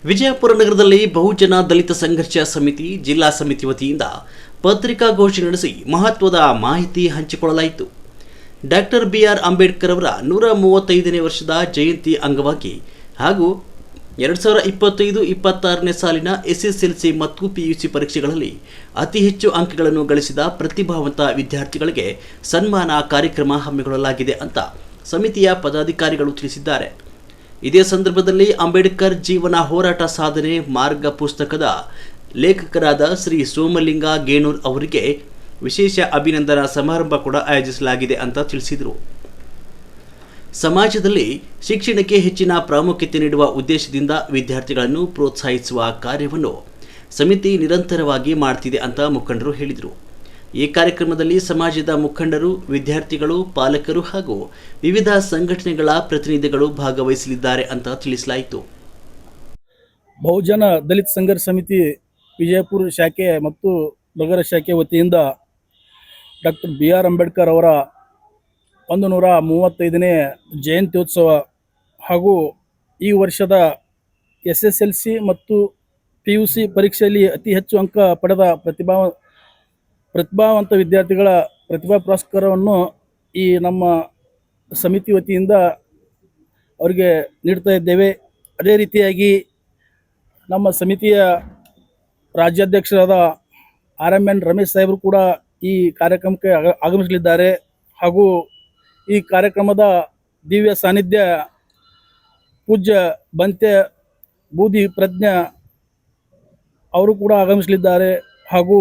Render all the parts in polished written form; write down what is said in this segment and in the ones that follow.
ವಿಜಯಪುರ ನಗರದಲ್ಲಿ ಬಹುಜನ ದಲಿತ ಸಂಘರ್ಷ ಸಮಿತಿ ಜಿಲ್ಲಾ ಸಮಿತಿ ವತಿಯಿಂದ ಪತ್ರಿಕಾಗೋಷ್ಠಿ ನಡೆಸಿ ಮಹತ್ವದ ಮಾಹಿತಿ ಹಂಚಿಕೊಳ್ಳಲಾಯಿತು. ಡಾಕ್ಟರ್ ಬಿಆರ್ ಅಂಬೇಡ್ಕರ್ ಅವರ 135ನೇ ವರ್ಷದ ಜಯಂತಿ ಅಂಗವಾಗಿ ಹಾಗೂ 2025-26ನೇ ಸಾಲಿನ ಎಸ್ಎಸ್ಎಲ್ಸಿ ಮತ್ತು ಪಿಯುಸಿ ಪರೀಕ್ಷೆಗಳಲ್ಲಿ ಅತಿ ಹೆಚ್ಚು ಅಂಕಗಳನ್ನು ಗಳಿಸಿದ ಪ್ರತಿಭಾವಂತ ವಿದ್ಯಾರ್ಥಿಗಳಿಗೆ ಸನ್ಮಾನ ಕಾರ್ಯಕ್ರಮ ಹಮ್ಮಿಕೊಳ್ಳಲಾಗಿದೆ ಅಂತ ಸಮಿತಿಯ ಪದಾಧಿಕಾರಿಗಳು ತಿಳಿಸಿದ್ದಾರೆ. ಇದೇ ಸಂದರ್ಭದಲ್ಲಿ ಅಂಬೇಡ್ಕರ್ ಜೀವನ ಹೋರಾಟ ಸಾಧನೆ ಮಾರ್ಗ ಪುಸ್ತಕದ ಲೇಖಕರಾದ ಶ್ರೀ ಸೋಮಲಿಂಗ ಗೇಣೂರ್ ಅವರಿಗೆ ವಿಶೇಷ ಅಭಿನಂದನಾ ಸಮಾರಂಭ ಕೂಡ ಆಯೋಜಿಸಲಾಗಿದೆ ಅಂತ ತಿಳಿಸಿದರು. ಸಮಾಜದಲ್ಲಿ ಶಿಕ್ಷಣಕ್ಕೆ ಹೆಚ್ಚಿನ ಪ್ರಾಮುಖ್ಯತೆ ನೀಡುವ ಉದ್ದೇಶದಿಂದ ವಿದ್ಯಾರ್ಥಿಗಳನ್ನು ಪ್ರೋತ್ಸಾಹಿಸುವ ಕಾರ್ಯವನ್ನು ಸಮಿತಿ ನಿರಂತರವಾಗಿ ಮಾಡ್ತಿದೆ ಅಂತ ಮುಖಂಡರು ಹೇಳಿದರು. ಈ ಕಾರ್ಯಕ್ರಮದಲ್ಲಿ ಸಮಾಜದ ಮುಖಂಡರು, ವಿದ್ಯಾರ್ಥಿಗಳು, ಪಾಲಕರು ಹಾಗೂ ವಿವಿಧ ಸಂಘಟನೆಗಳ ಪ್ರತಿನಿಧಿಗಳು ಭಾಗವಹಿಸಲಿದ್ದಾರೆ ಅಂತ ತಿಳಿಸಲಾಯಿತು. ಬಹುಜನ ದಲಿತ ಸಂಘರ್ಷ ಸಮಿತಿ ವಿಜಯಪುರ ಶಾಖೆ ಮತ್ತು ನಗರ ಶಾಖೆ ವತಿಯಿಂದ ಡಾಕ್ಟರ್ ಬಿಆರ್ ಅಂಬೇಡ್ಕರ್ ಅವರ 135ನೇ ಜಯಂತ್ಯೋತ್ಸವ ಹಾಗೂ ಈ ವರ್ಷದ ಎಸ್ಎಸ್ಎಲ್ಸಿ ಮತ್ತು ಪಿಯುಸಿ ಪರೀಕ್ಷೆಯಲ್ಲಿ ಅತಿ ಹೆಚ್ಚು ಅಂಕ ಪಡೆದ ಪ್ರತಿಭಾವಂತ ವಿದ್ಯಾರ್ಥಿಗಳ ಪ್ರತಿಭಾ ಪುರಸ್ಕಾರವನ್ನು ಈ ನಮ್ಮ ಸಮಿತಿ ವತಿಯಿಂದ ಅವರಿಗೆ ನೀಡ್ತಾ ಇದ್ದೇವೆ. ಅದೇ ರೀತಿಯಾಗಿ ನಮ್ಮ ಸಮಿತಿಯ ರಾಜ್ಯಾಧ್ಯಕ್ಷರಾದ RMN ರಮೇಶ್ ಸಾಹೇಬರು ಕೂಡ ಈ ಕಾರ್ಯಕ್ರಮಕ್ಕೆ ಆಗಮಿಸಲಿದ್ದಾರೆ ಹಾಗೂ ಈ ಕಾರ್ಯಕ್ರಮದ ದಿವ್ಯ ಸಾನ್ನಿಧ್ಯ ಪೂಜ್ಯ ಬಂತೆ ಬೂದಿ ಪ್ರಜ್ಞಾ ಅವರು ಕೂಡ ಆಗಮಿಸಲಿದ್ದಾರೆ ಹಾಗೂ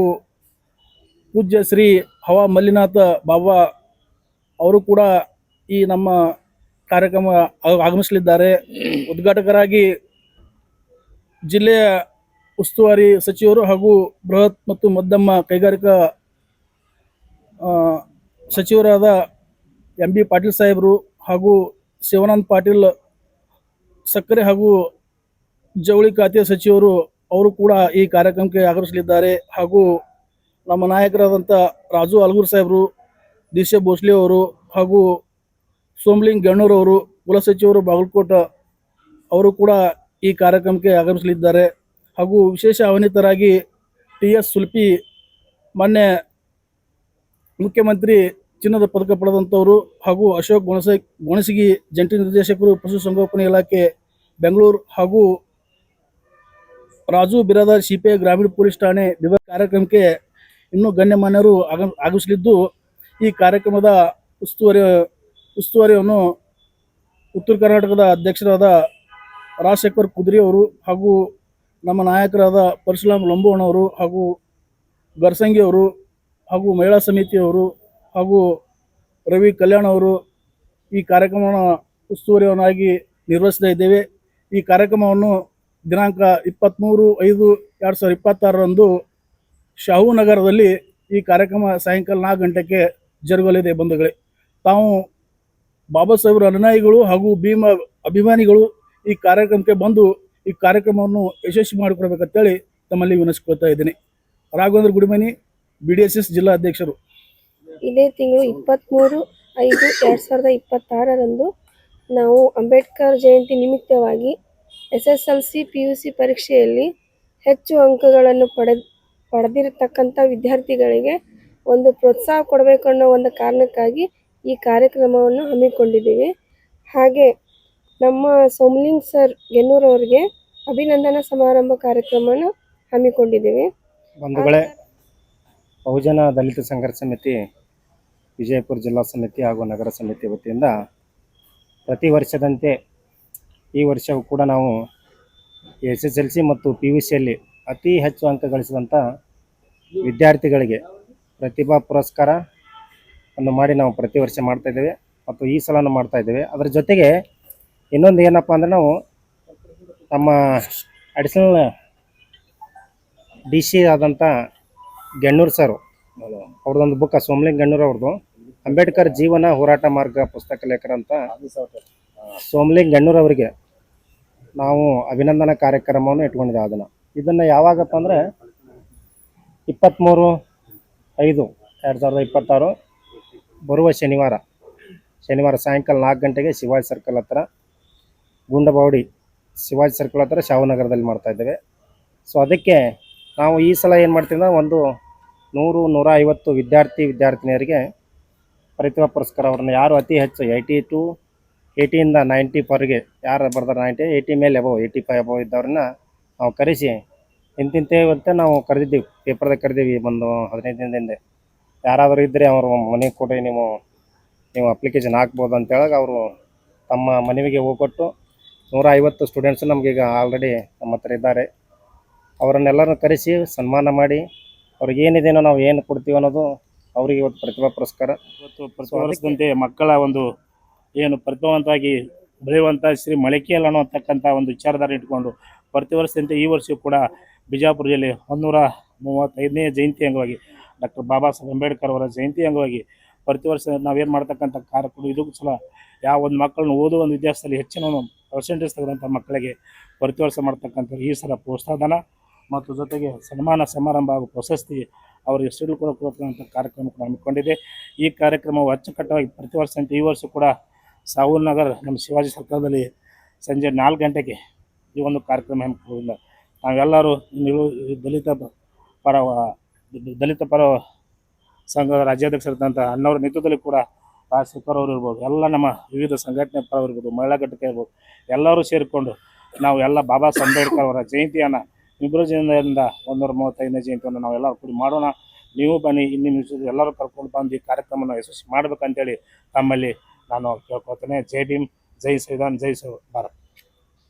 ಪೂಜ್ಯ ಶ್ರೀ ಹವಾ ಮಲ್ಲಿನಾಥ ಬಾಬಾ ಅವರು ಕೂಡ ಈ ನಮ್ಮ ಕಾರ್ಯಕ್ರಮ ಆಗಮಿಸಲಿದ್ದಾರೆ. ಉದ್ಘಾಟಕರಾಗಿ ಜಿಲ್ಲೆಯ ಉಸ್ತುವಾರಿ ಸಚಿವರು ಹಾಗೂ ಬೃಹತ್ ಮತ್ತು ಮಧ್ಯಮ ಕೈಗಾರಿಕಾ ಸಚಿವರಾದ MB ಪಾಟೀಲ್ ಸಾಹೇಬರು ಹಾಗೂ ಶಿವಾನಂದ ಪಾಟೀಲ್ ಸಕ್ಕರೆ ಹಾಗೂ ಜವಳಿ ಖಾತೆ ಸಚಿವರು ಅವರು ಕೂಡ ಈ ಕಾರ್ಯಕ್ರಮಕ್ಕೆ ಆಗಮಿಸಲಿದ್ದಾರೆ ಹಾಗೂ ನಮ್ಮ ನಾಯಕರಾದಂಥ ರಾಜು ಅಲ್ಗೂರ್ ಸಾಹೇಬರು, ದಿಶೆ ಭೋಸ್ಲೆ ಅವರು ಹಾಗೂ ಸೋಮಲಿಂಗ್ ಗಣ್ಣೂರ್ ಅವರು, ಕುಲಸಚಿವರು ಬಾಗಲಕೋಟೆ ಅವರು ಕೂಡ ಈ ಕಾರ್ಯಕ್ರಮಕ್ಕೆ ಆಗಮಿಸಲಿದ್ದಾರೆ ಹಾಗೂ ವಿಶೇಷ ಆಹ್ವಾನಿತರಾಗಿ TS ಸುಲ್ಪಿ ಮೊನ್ನೆ ಮುಖ್ಯಮಂತ್ರಿ ಚಿನ್ನದ ಪದಕ ಪಡೆದಂಥವರು ಹಾಗೂ ಅಶೋಕ್ ಗೊಣಸಗಿ ಜಂಟಿ ನಿರ್ದೇಶಕರು ಪಶುಸಂಗೋಪನಾ ಇಲಾಖೆ ಬೆಂಗಳೂರು ಹಾಗೂ ರಾಜು ಬಿರಾದಾರ್ ಸಿಪಿಐ ಗ್ರಾಮೀಣ ಪೊಲೀಸ್ ಠಾಣೆ ವಿಭಾಗ ಕಾರ್ಯಕ್ರಮಕ್ಕೆ ಇನ್ನೂ ಗಣ್ಯಮಾನ್ಯರು ಆಗಮಿಸಲಿದ್ದು ಈ ಕಾರ್ಯಕ್ರಮದ ಉಸ್ತುವಾರಿಯನ್ನು ಉತ್ತರ ಕರ್ನಾಟಕದ ಅಧ್ಯಕ್ಷರಾದ ರಾಜಶೇಖರ್ ಕುದ್ರಿ ಅವರು ಹಾಗೂ ನಮ್ಮ ನಾಯಕರಾದ ಪರಶುರಾಮ್ ಲಂಬೋಣವರು ಹಾಗೂ ಗರ್ಸಂಗಿ ಅವರು ಹಾಗೂ ಮಹಿಳಾ ಸಮಿತಿಯವರು ಹಾಗೂ ರವಿ ಕಲ್ಯಾಣ್ ಅವರು ಈ ಕಾರ್ಯಕ್ರಮವನ್ನು ಉಸ್ತುವಾರಿಯನ್ನಾಗಿ ನಿರ್ವಹಿಸ್ತಾ ಇದ್ದೇವೆ. ಈ ಕಾರ್ಯಕ್ರಮವನ್ನು ದಿನಾಂಕ 23/5/2026ರಂದು ಶಾಹು ನಗರದಲ್ಲಿ ಈ ಕಾರ್ಯಕ್ರಮ ಸಾಯಂಕಾಲ 4 ಗಂಟೆಗೆ ಜರುಗಲಿದೆ. ಬಂಧುಗಳೇ, ತಾವು ಬಾಬಾ ಸಾಹೇಬರ ಅನುಯಾಯಿಗಳು ಹಾಗೂ ಭೀಮ ಅಭಿಮಾನಿಗಳು ಈ ಕಾರ್ಯಕ್ರಮಕ್ಕೆ ಬಂದು ಈ ಕಾರ್ಯಕ್ರಮವನ್ನು ಯಶಸ್ವಿ ಮಾಡಿಕೊಡ್ಬೇಕಂತೇಳಿ ತಮ್ಮಲ್ಲಿ ವಿನಂತಿಸ್ಕೊಳ್ತಾ ಇದ್ದೀನಿ. ರಾಘವೇಂದ್ರ ಗುಡಿಮನಿ, BDSS ಜಿಲ್ಲಾ ಅಧ್ಯಕ್ಷರು. ಇದೇ ತಿಂಗಳು 23/5/2026ರಂದು ನಾವು ಅಂಬೇಡ್ಕರ್ ಜಯಂತಿ ನಿಮಿತ್ತವಾಗಿ SSLC PUC ಪರೀಕ್ಷೆಯಲ್ಲಿ ಹೆಚ್ಚು ಅಂಕಗಳನ್ನು ಪಡೆದಿರತಕ್ಕಂಥ ವಿದ್ಯಾರ್ಥಿಗಳಿಗೆ ಒಂದು ಪ್ರೋತ್ಸಾಹ ಕೊಡಬೇಕು ಅನ್ನೋ ಒಂದು ಕಾರಣಕ್ಕಾಗಿ ಈ ಕಾರ್ಯಕ್ರಮವನ್ನು ಹಮ್ಮಿಕೊಂಡಿದ್ದೀವಿ. ಹಾಗೆ ನಮ್ಮ ಸೋಮಲಿಂಗ್ ಸರ್ ಗೆನ್ನೂರ್ ಅವರಿಗೆ ಅಭಿನಂದನಾ ಸಮಾರಂಭ ಕಾರ್ಯಕ್ರಮವನ್ನು ಹಮ್ಮಿಕೊಂಡಿದ್ದೀವಿ. ಬಂಧುಗಳೇ, ಬಹುಜನ ದಲಿತ ಸಂಘರ್ಷ ಸಮಿತಿ ವಿಜಯಪುರ ಜಿಲ್ಲಾ ಸಮಿತಿ ಹಾಗೂ ನಗರ ಸಮಿತಿ ವತಿಯಿಂದ ಪ್ರತಿ ವರ್ಷದಂತೆ ಈ ವರ್ಷವೂ ಕೂಡ ನಾವು SSLC ಮತ್ತು PUCಯಲ್ಲಿ ಅತಿ ಹೆಚ್ಚು ಅಂಕ ಗಳಿಸಿದಂಥ ವಿದ್ಯಾರ್ಥಿಗಳಿಗೆ ಪ್ರತಿಭಾ ಪುರಸ್ಕಾರವನ್ನು ಮಾಡಿ ನಾವು ಪ್ರತಿ ವರ್ಷ ಮಾಡ್ತಾಯಿದ್ದೇವೆ ಮತ್ತು ಈ ಸಲನೂ ಮಾಡ್ತಾಯಿದ್ದೇವೆ. ಅದರ ಜೊತೆಗೆ ಇನ್ನೊಂದು ಏನಪ್ಪ ಅಂದರೆ ನಾವು ನಮ್ಮ ಅಡಿಷನಲ್ DC ಆದಂಥ ಗಣ್ಣೂರ್ ಸರ್ ಅವ್ರದ್ದೊಂದು ಬುಕ್, ಸೋಮಲಿಂಗ್ ಗಣ್ಣೂರ್ ಅವ್ರದ್ದು ಅಂಬೇಡ್ಕರ್ ಜೀವನ ಹೋರಾಟ ಮಾರ್ಗ ಪುಸ್ತಕ ಲೇಖಕರಂತ ಸೋಮಲಿಂಗ್ ಗಣ್ಣೂರ್ ಅವರಿಗೆ ನಾವು ಅಭಿನಂದನಾ ಕಾರ್ಯಕ್ರಮವನ್ನು ಇಟ್ಕೊಂಡಿದ್ದೇವೆ. ಇದನ್ನು ಯಾವಾಗಪ್ಪ ಅಂದರೆ 23/5/2026 ಬರುವ ಶನಿವಾರ ಸಾಯಂಕಾಲ 4 ಗಂಟೆಗೆ ಶಿವಾಜಿ ಸರ್ಕಲ್ ಹತ್ರ ಗುಂಡಬಾವಡಿ ಶಿವಾಜಿ ಸರ್ಕಲ್ ಹತ್ರ ಶಾಹುನಗರದಲ್ಲಿ ಮಾಡ್ತಾ ಇದ್ದೇವೆ. ಸೊ ಅದಕ್ಕೆ ನಾವು ಈ ಸಲ ಏನು ಮಾಡ್ತೀವಿ ಅಂದ್ರೆ ಒಂದು 100-150 ವಿದ್ಯಾರ್ಥಿನಿಯರಿಗೆ ಪ್ರತಿಭಾ ಪುರಸ್ಕಾರ. ಅವ್ರನ್ನ ಯಾರು ಅತಿ ಹೆಚ್ಚು 80 to 90 ಯಾರು ಬರ್ತಾರೆ 80 ಮೇಲೆ ಅಬೋ 85 ಇದ್ದವ್ರನ್ನ ನಾವು ಕರೆಸಿ ಇಂತಿಂತೇವಂತೆ ನಾವು ಕರೆದಿದ್ದೀವಿ, ಪೇಪರ್ದಾಗ ಕರೆದೀವಿ. ಒಂದು 15 ದಿನದಿಂದ ಯಾರಾದರೂ ಇದ್ದರೆ ಅವರು ಮನೆಗೆ ಕೊಟ್ಟರೆ ನೀವು ಅಪ್ಲಿಕೇಶನ್ ಹಾಕ್ಬೋದು ಅಂತೇಳಾಗ ಅವರು ತಮ್ಮ ಮನೆಗೆ ಹೋಗ್ಕೊಟ್ಟು 150 ಸ್ಟೂಡೆಂಟ್ಸು ನಮಗೀಗ ಆಲ್ರೆಡಿ ನಮ್ಮ ಹತ್ರ ಇದ್ದಾರೆ. ಅವರನ್ನೆಲ್ಲರನ್ನು ಕರೆಸಿ ಸನ್ಮಾನ ಮಾಡಿ ಅವ್ರಿಗೆ ಏನಿದೇನೋ ನಾವು ಏನು ಕೊಡ್ತೀವಿ ಅನ್ನೋದು ಅವರಿಗೆ ಇವತ್ತು ಪ್ರತಿಭಾ ಪುರಸ್ಕಾರ. ಇವತ್ತು ಪ್ರತಿ ವರ್ಷದಂತೆ ಮಕ್ಕಳ ಒಂದು ಏನು ಪ್ರತಿಭಾವಂತವಾಗಿ ಬೆಳೆಯುವಂಥ ಶ್ರೀ ಮಳಕಿಯಲ್ ಅನ್ನೋತಕ್ಕಂಥ ಒಂದು ವಿಚಾರಧಾರೆ ಇಟ್ಕೊಂಡು ಪ್ರತಿ ವರ್ಷದಂತೆ ಈ ವರ್ಷವೂ ಕೂಡ ಬಿಜಾಪುರ ಜಿಲ್ಲೆ 135ನೇ ಜಯಂತಿ ಅಂಗವಾಗಿ ಡಾಕ್ಟರ್ ಬಾಬಾ ಸಾಹೇಬ್ ಅಂಬೇಡ್ಕರ್ ಅವರ ಜಯಂತಿ ಅಂಗವಾಗಿ ಪ್ರತಿ ವರ್ಷ ನಾವೇನು ಮಾಡ್ತಕ್ಕಂಥ ಕಾರ್ಯಕ್ರಮ ಇದಕ್ಕೂ ಸಲ ಯಾವ ಒಂದು ಮಕ್ಕಳನ್ನು ಓದುವ ಒಂದು ವಿದ್ಯಾರ್ಥಿಯಲ್ಲಿ ಹೆಚ್ಚಿನ ಪರ್ಸೆಂಟೇಜ್ ತೆಗೆದಂಥ ಮಕ್ಕಳಿಗೆ ಪ್ರತಿ ವರ್ಷ ಮಾಡ್ತಕ್ಕಂಥ ಈ ಸಲ ಪ್ರೋತ್ಸಾಹಧನ ಮತ್ತು ಜೊತೆಗೆ ಸನ್ಮಾನ ಸಮಾರಂಭ ಹಾಗೂ ಪ್ರಶಸ್ತಿ ಅವರಿಗೆ ಸಿಡಿಲು ಕೊಡುವಂಥ ಕಾರ್ಯಕ್ರಮ ಕೂಡ ಹಮ್ಮಿಕೊಂಡಿದೆ. ಈ ಕಾರ್ಯಕ್ರಮವು ಅಚ್ಚುಕಟ್ಟಾಗಿ ಪ್ರತಿ ವರ್ಷ ಈ ವರ್ಷ ಕೂಡ ಸಾಹುಲ್ ನಗರ್ ನಮ್ಮ ಶಿವಾಜಿ ಸರ್ಕಲ್ದಲ್ಲಿ ಸಂಜೆ 4 ಗಂಟೆಗೆ ಈ ಒಂದು ಕಾರ್ಯಕ್ರಮ ಹಮ್ಮಿಕೊಂಡಿಲ್ಲ. ನಾವೆಲ್ಲರೂ ದಲಿತ ಪರ ಸಂಘದ ರಾಜ್ಯಾಧ್ಯಕ್ಷರಾದಂಥ ಅಣ್ಣವರ ನೇತೃತ್ವದಲ್ಲಿ ಕೂಡ ರಾಜಶೇಖರ್ ಅವರು ಇರ್ಬೋದು, ಎಲ್ಲ ನಮ್ಮ ವಿವಿಧ ಸಂಘಟನೆ ಪರವರು ಇರ್ಬೋದು, ಮಹಿಳಾ ಘಟಕ ಇರ್ಬೋದು, ಎಲ್ಲರೂ ಸೇರಿಕೊಂಡು ನಾವು ಎಲ್ಲ ಬಾಬಾ ಸಾಹೇಬ್ ಅಂಬೇಡ್ಕರ್ ಅವರ ಜಯಂತಿಯನ್ನು ಫೆಬ್ರವರಿಯಿಂದ 135ನೇ ಜಯಂತಿಯನ್ನು ನಾವೆಲ್ಲರೂ ಕೂಡಿ ಮಾಡೋಣ. ನೀವು ಬನ್ನಿ, ಇನ್ನಿನ ಎಲ್ಲರೂ ಕರ್ಕೊಂಡು ಬಂದು ಈ ಕಾರ್ಯಕ್ರಮವನ್ನು ಯಶಸ್ವಿ ಮಾಡಬೇಕಂತೇಳಿ ತಮ್ಮಲ್ಲಿ ನಾನು ಕೇಳ್ಕೊಳ್ತೇನೆ. ಜೈ ಭೀಮ್, ಜೈ ಸಂವಿಧಾನ, ಜೈ ಭಾರತ್.